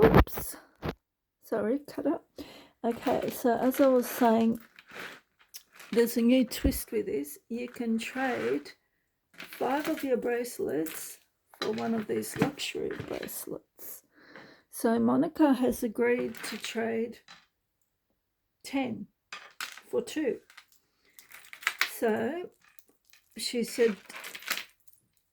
oops, sorry, cut up. Okay, so as I was saying, there's a new twist with this. You can trade 5 of your bracelets for one of these luxury bracelets. So Monica has agreed to trade 10 for 2. So she said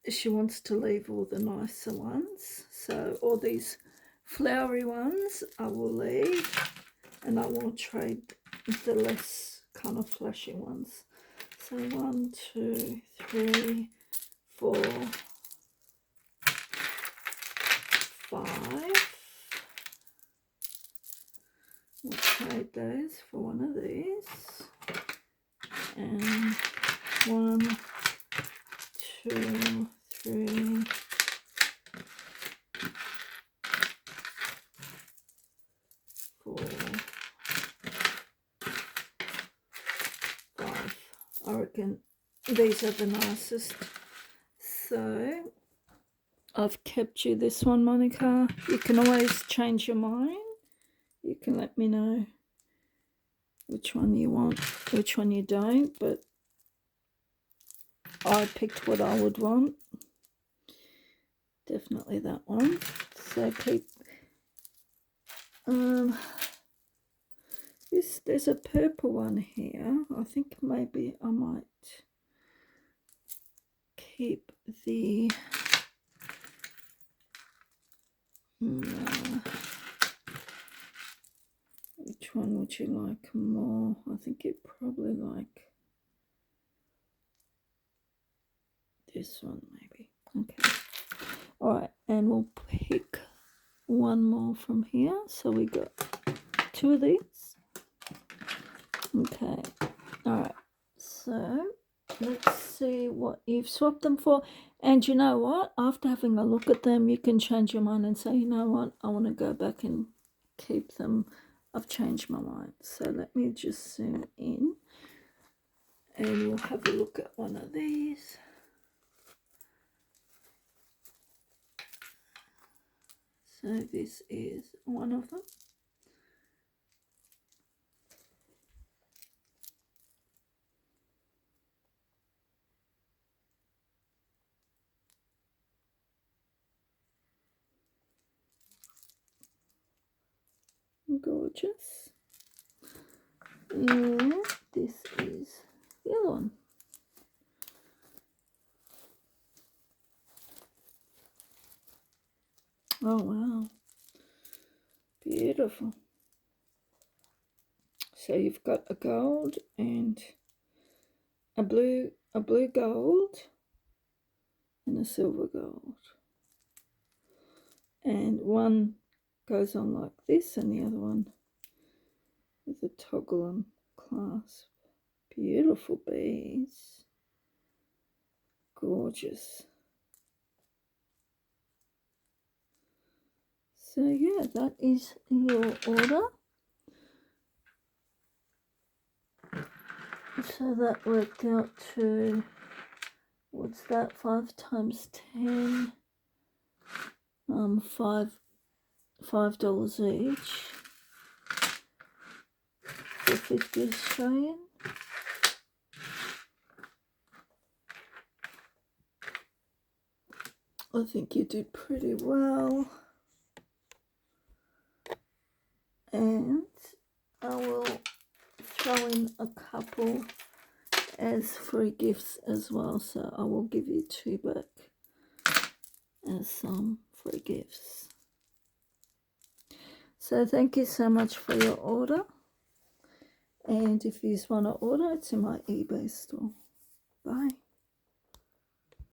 she wants to leave all the nicer ones. So all these flowery ones I will leave, and I will trade the less kind of flashy ones. So 1, 2, 3, 4, 5. We'll trade those for one of these. And 1, 2, 3, 4, 5. I reckon these are the nicest. So I've kept you this one, Monica. You can always change your mind. You can let me know which one you want, which one you don't, but I picked what I would want. Definitely that one. So keep there's a purple one here. I think maybe I might keep the which one would you like more? I think you'd probably like this one maybe. Okay. Alright, and we'll pick one more from here. So we got 2 of these. Okay. Alright. So let's see what you've swapped them for. And you know what? After having a look at them, you can change your mind and say, you know what? I want to go back and keep them. I've changed my mind. So let me just zoom in. And we'll have a look at one of these. So this is one of them. Gorgeous. And this is the other one. Oh wow, beautiful. So you've got a gold and a blue gold and a silver gold, and one goes on like this and the other one with a toggle and clasp. Beautiful beads, gorgeous. So yeah, that is your order. So that worked out to, what's that, 5 times 10, $5 each for 50 Australian. I think you did pretty well. And I will throw in a couple as free gifts as well. So I will give you 2 back as some free gifts. So thank you so much for your order. And if you just want to order, it's in my eBay store. Bye.